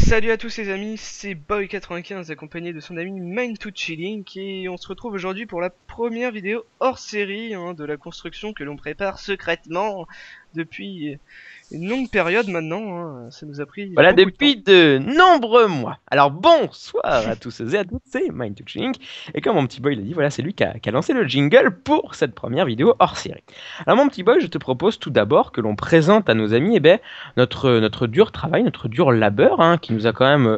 Salut à tous les amis, c'est Boy95 accompagné de son ami Mind2Chilling et on se retrouve aujourd'hui pour la première vidéo hors série de la construction que l'on prépare secrètement depuis une longue période maintenant. Ça nous a pris Voilà, beaucoup de temps. depuis de nombreux mois. Alors bonsoir à tous et à toutes, c'est Mind2Ching. Et comme mon petit boy l'a dit, voilà, c'est lui qui a lancé le jingle pour cette première vidéo hors série. Alors mon petit boy, je te propose tout d'abord que l'on présente à nos amis notre dur travail, notre dur labeur, qui nous a quand même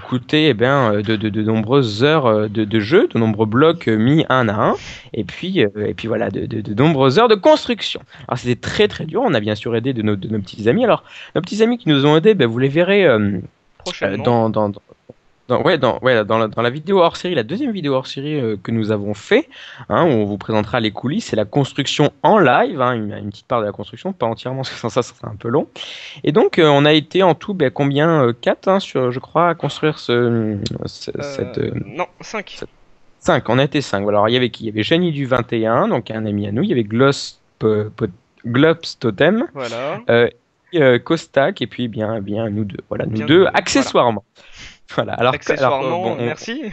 coûté de nombreuses heures de jeu, de nombreux blocs mis un à un, et puis voilà, de nombreuses heures de construction. Alors c'était très très dur, on a bien sûr aidé de nos petits amis. Alors nos petits amis qui nous ont aidés, vous les verrez Prochainement. dans la vidéo hors série, la deuxième vidéo hors série que nous avons fait, où on vous présentera les coulisses et la construction en live, une petite part de la construction, pas entièrement, parce que sans ça serait un peu long. Et donc, on a été en tout, combien 4, je crois, à construire Non, 5. 5. On a été 5. Alors, il y avait qui? Il y avait Jenny du 21, donc un ami à nous. Il y avait Glops Totem. Voilà. Kostak et puis bien nous deux. Voilà, nous Bien deux nous, voilà. accessoirement. Voilà. Accessoirement, Bon, merci.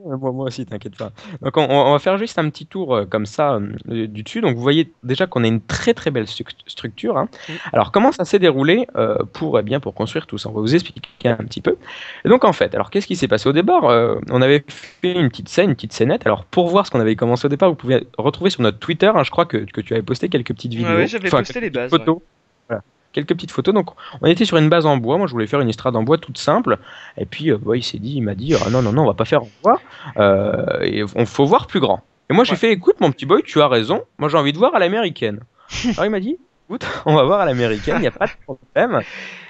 moi aussi, t'inquiète pas. Donc on va faire juste un petit tour comme ça du dessus. Donc vous voyez déjà qu'on a une très très belle structure. Mm. Alors comment ça s'est déroulé pour construire tout ça? On va vous expliquer un petit peu. Et donc en fait, alors qu'est-ce qui s'est passé au départ? On avait fait une petite scène, une petite scénette. Alors pour voir ce qu'on avait commencé au départ, vous pouvez retrouver sur notre Twitter. Je crois que tu avais posté quelques petites Ouais, vidéos, j'avais enfin posté quelques les petites bases, ouais. photos. Voilà. Quelques petites photos. Donc, on était sur une base en bois. Moi, je voulais faire une estrade en bois toute simple. Et puis, il m'a dit, ah non, non, non, on va pas faire en bois. Et on faut voir plus grand. Et moi, j'ai Ouais. fait, écoute, mon petit boy, tu as raison. Moi, j'ai envie de voir à l'américaine. Alors, il m'a dit, écoute, on va voir à l'américaine, il n'y a pas de problème.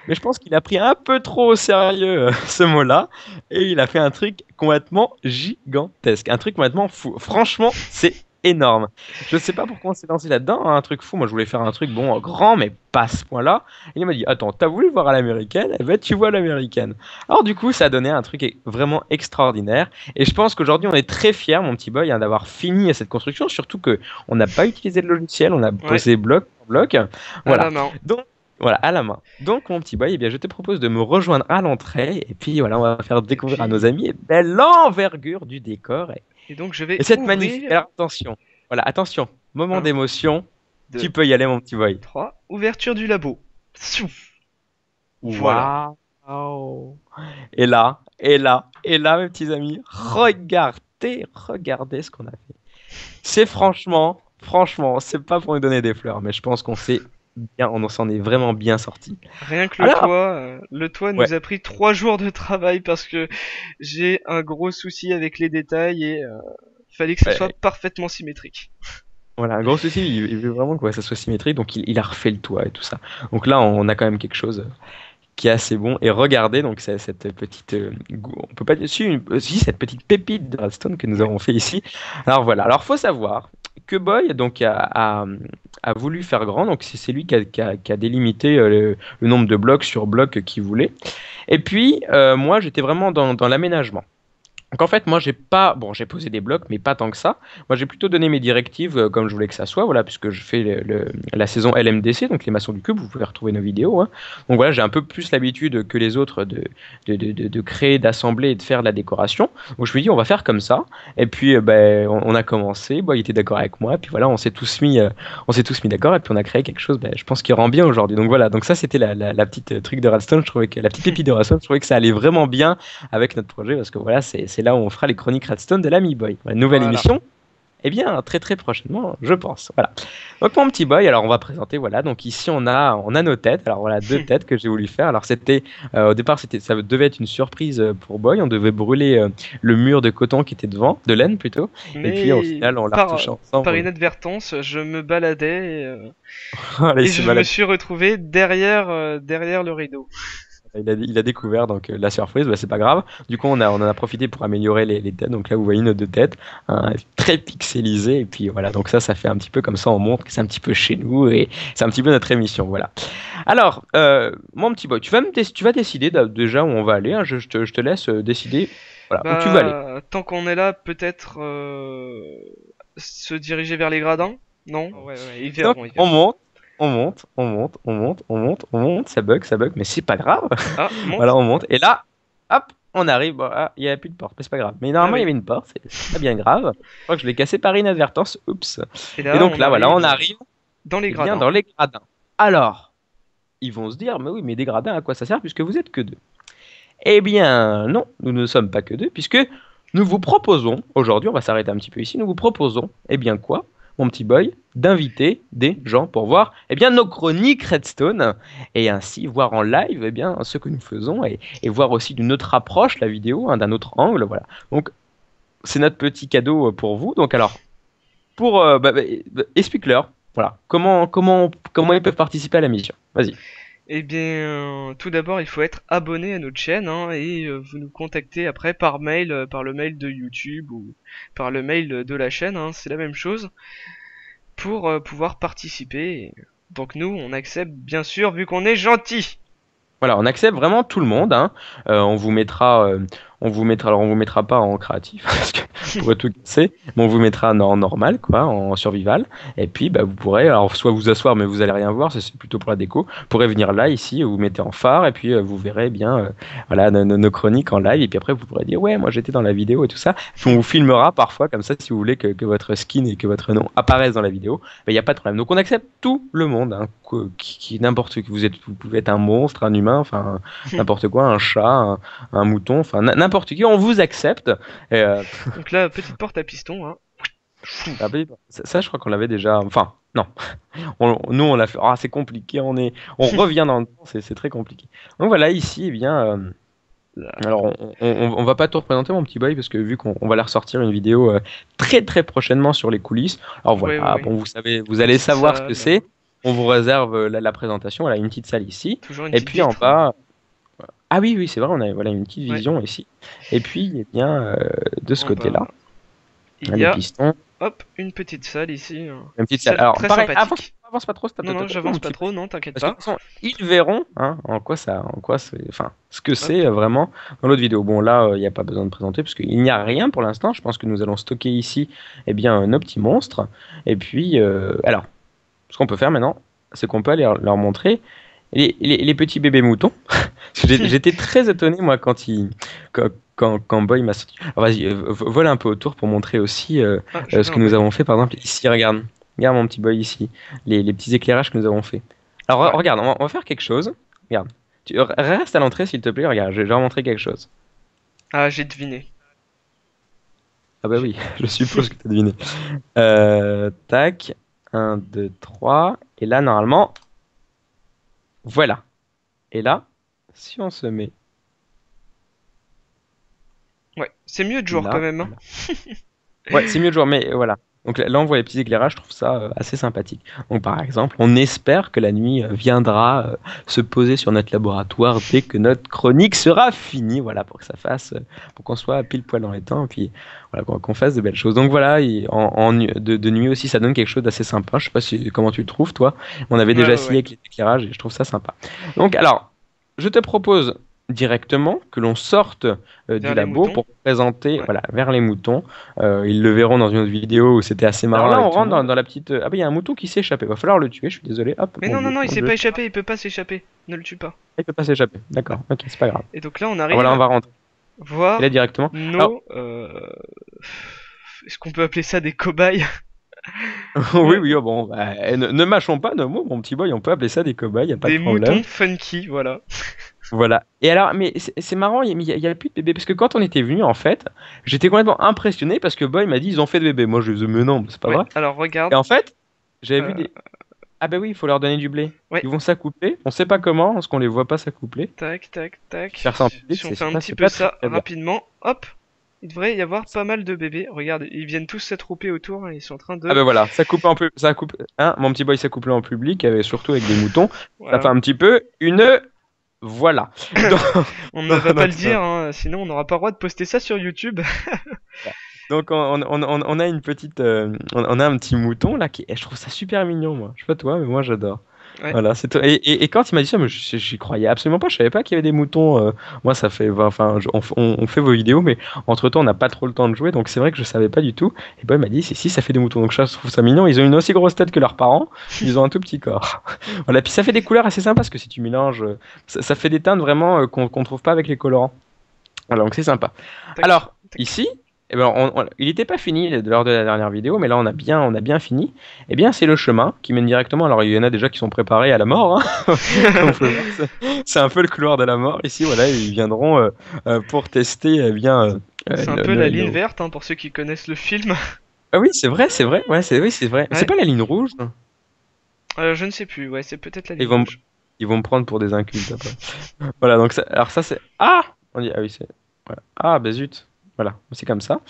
Mais je pense qu'il a pris un peu trop au sérieux ce mot-là. Et il a fait un truc complètement gigantesque. Un truc complètement fou. Franchement, c'est énorme. Je sais pas pourquoi on s'est lancé là-dedans, un truc fou. Moi, je voulais faire un truc bon, grand, mais pas à ce point-là. Et il m'a dit, attends, t'as voulu voir à l'américaine? Eh ben, tu vois à l'américaine. Alors, du coup, ça a donné un truc vraiment extraordinaire. Et je pense qu'aujourd'hui, on est très fiers, mon petit boy, d'avoir fini cette construction. Surtout que on n'a pas utilisé de logiciel, on a Ouais, posé bloc par bloc. à la Voilà. main. Donc, voilà, à la main. Donc, mon petit boy, eh bien, je te propose de me rejoindre à l'entrée. Et puis, voilà, on va faire Et découvrir à nos puis, amis l'envergure du décor. et donc je Et vais cette magnifique. ouvrir. Alors, attention. Voilà, attention. Moment Un, d'émotion. Tu 2, peux y aller, mon petit boy. 3. Ouverture du labo. Pfiou. Voilà. Waouh! Et là, mes petits amis, regardez ce qu'on a fait. C'est franchement, c'est pas pour nous donner des fleurs, mais je pense qu'on s'est bien, on s'en est vraiment bien sorti. Rien que Alors, le toit ouais, nous a pris 3 jours de travail parce que j'ai un gros souci avec les détails et il fallait que ça soit ouais, parfaitement symétrique. voilà, un gros souci, il veut vraiment que ouais, ça soit symétrique, donc il a refait le toit et tout ça. Donc là, on a quand même quelque chose qui est assez bon. Et regardez donc cette petite, on peut pas dire si cette petite pépite de Redstone que nous Ouais. avons fait ici. Alors voilà. Alors faut savoir que Boy donc a voulu faire grand. Donc c'est lui qui a délimité le nombre de blocs sur blocs qu'il voulait. Et puis moi j'étais vraiment dans l'aménagement. Donc en fait, moi j'ai pas, bon j'ai posé des blocs, mais pas tant que ça. Moi j'ai plutôt donné mes directives comme je voulais que ça soit, voilà, puisque je fais la saison LMDC, donc les maçons du cube, vous pouvez retrouver nos vidéos. Donc voilà, j'ai un peu plus l'habitude que les autres de créer, d'assembler et de faire de la décoration. Donc je me dis on va faire comme ça. Et puis on a commencé, il était d'accord avec moi, et puis voilà, on s'est tous mis d'accord, et puis on a créé quelque chose, je pense qui rend bien aujourd'hui. Donc voilà, donc ça c'était la petite truc de Redstone, je trouvais que la petite pépite de Redstone, je trouvais que ça allait vraiment bien avec notre projet parce que voilà, c'est là où on fera les chroniques Redstone de l'Ami Boy. Une nouvelle Voilà. émission, eh bien, très très prochainement, je pense. Voilà. Donc mon petit boy, alors on va présenter, voilà. Donc ici on a nos têtes. Alors voilà, deux têtes que j'ai voulu faire. Alors c'était au départ ça devait être une surprise pour Boy. On devait brûler le mur de coton qui était devant, de laine plutôt. Et puis au Mais final on l'a retouché par ensemble. inadvertance, je me baladais Voilà, il et s'est je me baladé. suis retrouvé derrière le rideau. Il a découvert donc la surprise, c'est pas grave. Du coup, on en a profité pour améliorer les têtes. Donc là, vous voyez nos deux têtes, très pixelisées. Et puis voilà, donc ça fait un petit peu comme ça, on montre que c'est un petit peu chez nous et c'est un petit peu notre émission. Voilà. Alors, mon petit boy, tu vas décider déjà où on va aller. Je te laisse décider voilà, où tu vas aller. Bah, tant qu'on est là, peut-être se diriger vers les gradins? Non? Ouais, ouais, ils Donc, verront, ils on verront. monte. on monte, on monte, on monte, on monte, on monte, ça bug, mais c'est pas grave. Ah, Voilà, monte. on monte. Et là, hop, on arrive. Bon, ah, il n'y a plus de porte, mais c'est pas grave. Mais Ah normalement, il y oui. avait une porte, c'est pas bien grave. Je crois que je l'ai cassé par inadvertance. Oups. Et Et là, donc on là, voilà, on arrive arrive dans les eh bien gradins. dans les gradins. Alors, ils vont se dire, mais oui, mais des gradins, à quoi ça sert puisque vous êtes que deux? Eh bien, non, nous ne sommes pas que deux, puisque nous vous proposons, aujourd'hui, on va s'arrêter un petit peu ici, nous vous proposons, eh bien quoi, mon petit boy, d'inviter des gens pour voir, eh bien, nos chroniques Redstone, et ainsi voir en live, eh bien, ce que nous faisons, et voir aussi d'une autre approche la vidéo, hein, d'un autre angle, voilà. Donc, c'est notre petit cadeau pour vous. Donc, alors, pour, explique-leur, voilà, comment ils peuvent participer à la mission. Vas-y. Eh bien, tout d'abord, il faut être abonné à notre chaîne, hein, et vous nous contactez après par mail, par le mail de YouTube ou par le mail de la chaîne, hein, c'est la même chose, pour pouvoir participer. Donc nous, on accepte bien sûr, vu qu'on est gentil. Voilà, on accepte vraiment tout le monde, hein. Alors on vous mettra pas en créatif parce que pour tout casser, mais on vous mettra en normal, quoi, en survival. Et puis, bah, vous pourrez, alors soit vous asseoir, mais vous allez rien voir, ça c'est plutôt pour la déco. Vous pourrez venir là, ici, vous mettez en phare, et puis vous verrez bien, voilà, nos chroniques en live. Et puis après, vous pourrez dire, ouais, moi j'étais dans la vidéo et tout ça. Puis on vous filmera parfois, comme ça, si vous voulez que votre skin et que votre nom apparaissent dans la vidéo, il n'y a pas de problème. Donc on accepte tout le monde, hein, n'importe qui vous pouvez être un monstre, un humain, enfin n'importe quoi, un chat, un mouton, enfin n'importe qui, on vous accepte. Et, Donc là, petite porte à piston, hein. ah, bah, ça, je crois qu'on l'avait déjà. Enfin, non. Nous, on l'a fait. Ah, c'est compliqué. On revient dans le temps. C'est très compliqué. Donc voilà, ici, eh bien. Là. Alors, on va pas tout représenter, mon petit boy, parce que vu qu'on va leur sortir une vidéo très très prochainement sur les coulisses. Alors Ouais, ouais, voilà, ouais. bon, vous savez, vous allez Petite savoir ce que salle, c'est. On vous réserve la présentation. Voilà, une petite salle ici. toujours une Et petite puis en vitre. bas. Ah oui, oui, c'est vrai, on a voilà, une petite Ouais, vision ici. Et puis, eh bien, de ce en côté-là, bas, il y les a, pistons, hop, une petite salle ici, hein. une petite salle. Salle Alors, très pareil, sympathique. avance pas trop, Non, non, mon j'avance pas petit. trop, non, t'inquiète Parce que de pas. toute façon, ils verront hein, enfin, ce que Hop, c'est vraiment dans l'autre vidéo. Bon, là, il n'y a pas besoin de présenter parce qu'il n'y a rien pour l'instant. Je pense que nous allons stocker ici, eh bien, nos petits monstres. Et puis, alors, ce qu'on peut faire maintenant, c'est qu'on peut aller leur montrer les petits bébés moutons. Parce que j'étais très étonné, moi, quand Boy m'a sorti. Alors, vas-y, vole un peu autour pour montrer aussi ah, je fais ce un que nous bug. avons fait. Par exemple, ici, regarde. Regarde mon petit Boy ici. Les petits éclairages que nous avons fait. Alors, Ouais. regarde, on va faire quelque chose. Regarde. Reste à l'entrée, s'il te plaît. Regarde, je vais leur montrer quelque chose. Ah, j'ai deviné. Ah bah J'ai- oui, je suppose que tu as deviné. Tac. Un 2 3 Et là, normalement, voilà. Et là, si on se met Ouais, c'est mieux de jour quand là, même, hein. voilà. Ouais, c'est mieux de jouer, mais voilà. Donc là, on voit les petits éclairages, je trouve ça assez sympathique. Donc par exemple, on espère que la nuit viendra se poser sur notre laboratoire dès que notre chronique sera finie, voilà, pour que ça fasse, pour qu'on soit pile poil dans les temps, et puis voilà, qu'on fasse de belles choses. Donc voilà, de nuit aussi, ça donne quelque chose d'assez sympa. Je sais pas comment tu le trouves, toi. On avait Ouais, déjà ouais, essayé ouais. avec les éclairages et je trouve ça sympa. Donc alors, je te propose directement que l'on sorte du Vers les labo moutons. pour présenter Ouais. voilà, vers les moutons. Ils le verront dans une autre vidéo où c'était assez marrant. Alors là, on Avec tout le rentre monde. dans la petite. Ah bah, il y a un mouton qui s'est échappé. Va falloir le tuer, je suis désolé. Hop, Mais mon non, non, dieu, non, il mon s'est dieu. pas échappé, il peut pas s'échapper. Ne le tue pas. Il peut pas s'échapper. D'accord, ok, c'est pas grave. Et donc là, on Ah, voilà, on arrive va rentrer. Et là, voir directement. Alors, nos... Est-ce qu'on peut appeler ça des cobayes? oui, Ouais, oui, oh, bon, bah, ne mâchons pas nos mots, mon petit boy, on peut appeler ça des cobayes, y a pas de des problème. moutons funky, voilà. Voilà. Et alors, mais c'est marrant, il y a plus de bébés. Parce que quand on était venu, en fait, j'étais complètement impressionné parce que Boy m'a dit ils ont fait de bébés. Moi, je disais, mais non, c'est pas Ouais, vrai. alors Et regarde. en fait, j'avais vu Euh, des. Ah, bah oui, il faut leur donner du blé. ouais, Ils vont s'accoupler. On sait pas comment, parce qu'on les voit pas s'accoupler. tac, tac, tac. Faire ça en public, Si on fait un petit c'est peu pas très, ça très bien. rapidement, hop, il devrait y avoir pas mal de bébés. Regarde, ils viennent tous s'attrouper autour et ils sont en train Ah, de... bah voilà, ça coupe ça coupe. Hein, mon petit boy s'accouplait en public, surtout avec des moutons. Ça fait Voilà. un petit peu une. Voilà. Donc, On ne dans va pas le notre- dire, hein, sinon on n'aura pas le droit de poster ça sur YouTube. Donc on a une petite, on a un petit mouton là je trouve ça super mignon moi. Je sais pas toi, mais moi j'adore. Ouais. Voilà, c'est tout. Et quand il m'a dit ça, moi, j'y croyais absolument pas. Je savais pas qu'il y avait des moutons. Moi, ça fait, enfin, on fait vos vidéos, mais entre-temps, on n'a pas trop le temps de jouer, donc c'est vrai que je savais pas du tout. Et Boy m'a dit, si, ça fait des moutons. Donc je trouve ça mignon. Ils ont une aussi grosse tête que leurs parents. Ils ont un tout petit corps. Voilà. Puis ça fait des couleurs assez sympas parce que si tu mélanges, ça fait des teintes vraiment qu'on trouve pas avec les colorants. Voilà, donc c'est sympa. Tac, Alors, tac. ici, eh ben, il n'était pas fini lors de la dernière vidéo, mais là on a bien fini. Eh bien, c'est le chemin qui mène directement. Alors, il y en a déjà qui sont préparés à la mort, hein. Comme vous pouvez voir, c'est un peu le couloir de la mort. Ici, voilà, ils viendront pour tester eh bien, C'est un le, peu la le- ligne le- verte, hein, pour ceux qui connaissent le film. Ah oui, c'est vrai, c'est vrai. Ouais, oui, c'est vrai. C'est Ouais. pas la ligne rouge. Je ne sais plus, ouais, c'est peut-être la Ils ligne vont, rouge. ils vont me prendre pour des incultes après. Voilà, donc alors ça c'est ah, on dit ah oui c'est voilà. Ah bah zut. Voilà, c'est comme ça.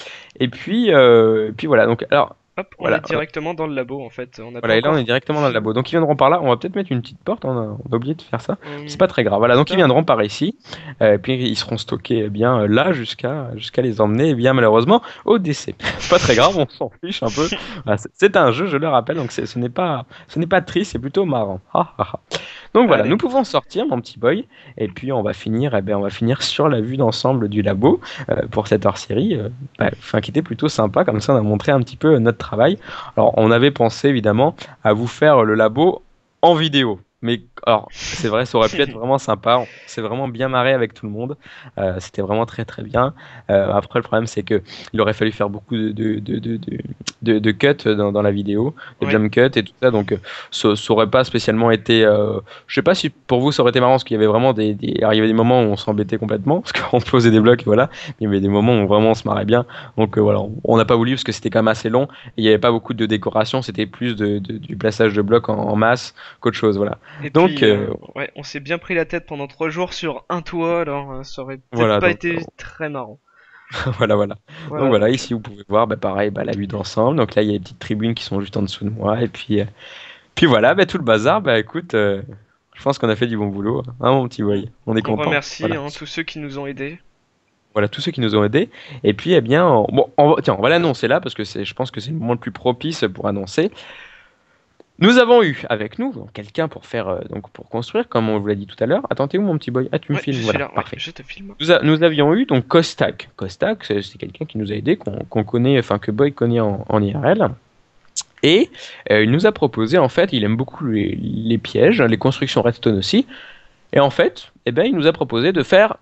Et puis voilà. Donc alors Hop, on est voilà. directement dans le labo en fait. On n'a pas Voilà, et là on est encore directement dans le vu. labo. Donc ils viendront par là. On va peut-être mettre une petite porte. On a oublié de faire ça. C'est Hum, pas très grave. Voilà, donc ils J'espère, ouais. viendront par ici. Et puis ils seront stockés eh bien là jusqu'à les emmener eh bien malheureusement au décès. C'est pas très grave. On s'en fiche un peu. Voilà, c'est un jeu, je le rappelle. Donc ce n'est pas triste. C'est plutôt marrant. Ah, ah, ah. Donc voilà, Allez. nous pouvons sortir, mon petit boy, et puis on va finir, eh ben, on va finir sur la vue d'ensemble du labo pour cette hors-série, enfin, qui était plutôt sympa. Comme ça, on a montré un petit peu notre travail. Alors, on avait pensé évidemment à vous faire le labo en vidéo. Mais alors, c'est vrai, ça aurait pu être vraiment sympa. On s'est vraiment bien marré avec tout le monde. C'était vraiment très très bien. Après, le problème, c'est que il aurait fallu faire beaucoup de cuts dans la vidéo, de Ouais. jump cuts et tout ça. Donc, ça aurait pas spécialement été. Je sais pas si pour vous ça aurait été marrant parce qu'il y avait vraiment alors, il y avait des moments où on s'embêtait complètement parce qu'on posait des blocs et voilà. Mais il y avait des moments où vraiment on se marrait bien. Donc voilà, on n'a pas voulu parce que c'était quand même assez long et il n'y avait pas beaucoup de décoration. C'était plus du plaçage de blocs en masse qu'autre chose. Voilà. Et Donc puis, ouais, on s'est bien pris la tête pendant 3 jours sur un toit, alors ça aurait peut-être voilà. pas Donc été très marrant. voilà voilà. Donc Voilà, voilà. donc. Ici vous pouvez voir, bah, pareil, bah, la vue d'ensemble. Donc là il y a des petites tribunes qui sont juste en dessous de moi et puis voilà, bah, tout le bazar. Bah écoute. Je pense qu'on a fait du bon boulot, hein, mon petit boy. On est On content. remercie Voilà. hein, tous ceux qui nous ont aidés. Voilà tous ceux qui nous ont aidés. Et puis, eh bien, tiens, on va l'annoncer là parce que je pense que c'est le moment le plus propice pour annoncer. Nous avons eu avec nous donc, quelqu'un pour faire, donc pour construire, comme on vous l'a dit tout à l'heure. Attends, t'es où mon petit boy? Ah, tu me Ouais, je filmes, suis voilà, là, ouais, parfait. je te filme. Nous avions eu donc Kostak. Kostak, c'est quelqu'un qui nous a aidés, qu'on connaît, enfin que Boy connaît en IRL. Et il nous a proposé, en fait, il aime beaucoup les pièges, les constructions redstone aussi. Et en fait, eh ben, il nous a proposé de faire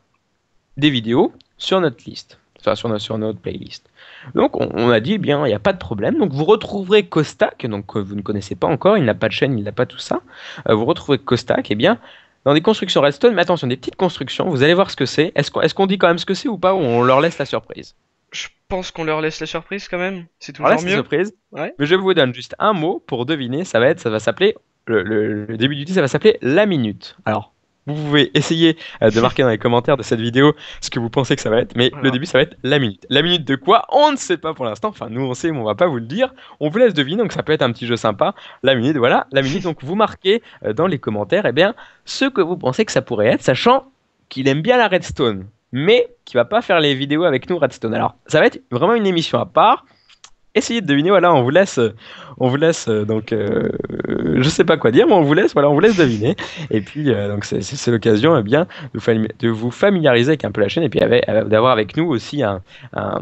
des vidéos sur notre liste, enfin sur notre playlist. Donc on a dit, eh bien, il n'y a pas de problème. Donc vous retrouverez Kostak, donc que vous ne connaissez pas encore, il n'a pas de chaîne, il n'a pas tout ça. Vous retrouverez Kostak, eh bien, dans des constructions redstone, mais attention, des petites constructions, vous allez voir ce que c'est. Est-ce qu'on dit quand même ce que c'est ou pas, ou on leur laisse la surprise? Je pense qu'on leur laisse la surprise quand même. C'est On leur toujours laisse la mieux. surprise, Ouais. mais je vous donne juste un mot pour deviner, ça va s'appeler, le début du titre, ça va s'appeler La Minute. Alors, vous pouvez essayer de marquer dans les commentaires de cette vidéo ce que vous pensez que ça va être, mais le Alors, début ça va être la minute. La minute de quoi? On ne sait pas pour l'instant. Enfin, nous on sait, mais on va pas vous le dire. On vous laisse deviner, donc ça peut être un petit jeu sympa. La minute, voilà, la minute. Donc vous marquez dans les commentaires, eh bien, ce que vous pensez que ça pourrait être, sachant qu'il aime bien la redstone, mais qui va pas faire les vidéos avec nous redstone. Alors, ça va être vraiment une émission à part. Essayez de deviner, voilà, on vous laisse donc, je sais pas quoi dire, mais on vous laisse, voilà, on vous laisse deviner. Et puis, donc c'est l'occasion, eh bien, de vous familiariser avec un peu la chaîne et puis d'avoir avec nous aussi un, un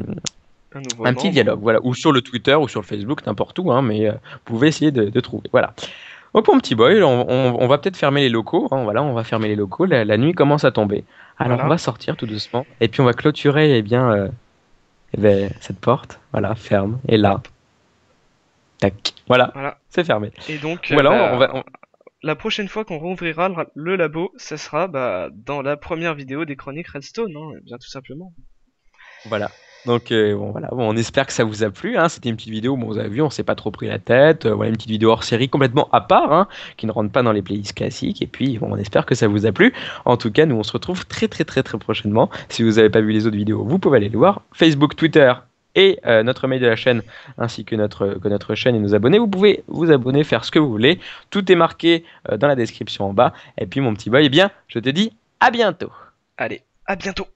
nouveau un petit membre. dialogue, voilà, ou sur le Twitter ou sur le Facebook, n'importe où, hein, mais vous pouvez essayer de trouver, voilà. Donc mon petit boy, on va peut-être fermer les locaux, hein, voilà, on va fermer les locaux. La nuit commence à tomber. Alors on Voilà. va sortir tout doucement et puis on va clôturer, eh ben, cette porte, voilà, ferme. Et là, Hop, tac, voilà, voilà. c'est fermé. Et donc, Voilà, la prochaine fois qu'on rouvrira le labo, ça sera bah, dans la première vidéo des chroniques Redstone, hein, bien tout simplement. voilà. Donc bon, voilà, bon, on espère que ça vous a plu, hein. C'était une petite vidéo, bon, vous avez vu, on s'est pas trop pris la tête. Voilà, une petite vidéo hors série complètement à part, hein, qui ne rentre pas dans les playlists classiques. Et puis, bon, on espère que ça vous a plu. En tout cas, nous, on se retrouve très très très très prochainement. Si vous n'avez pas vu les autres vidéos, vous pouvez aller les voir. Facebook, Twitter et notre mail de la chaîne, ainsi que notre chaîne et nos abonnés. Vous pouvez vous abonner, faire ce que vous voulez. Tout est marqué dans la description en bas. Et puis, mon petit boy, eh bien, je te dis à bientôt. Allez, à bientôt!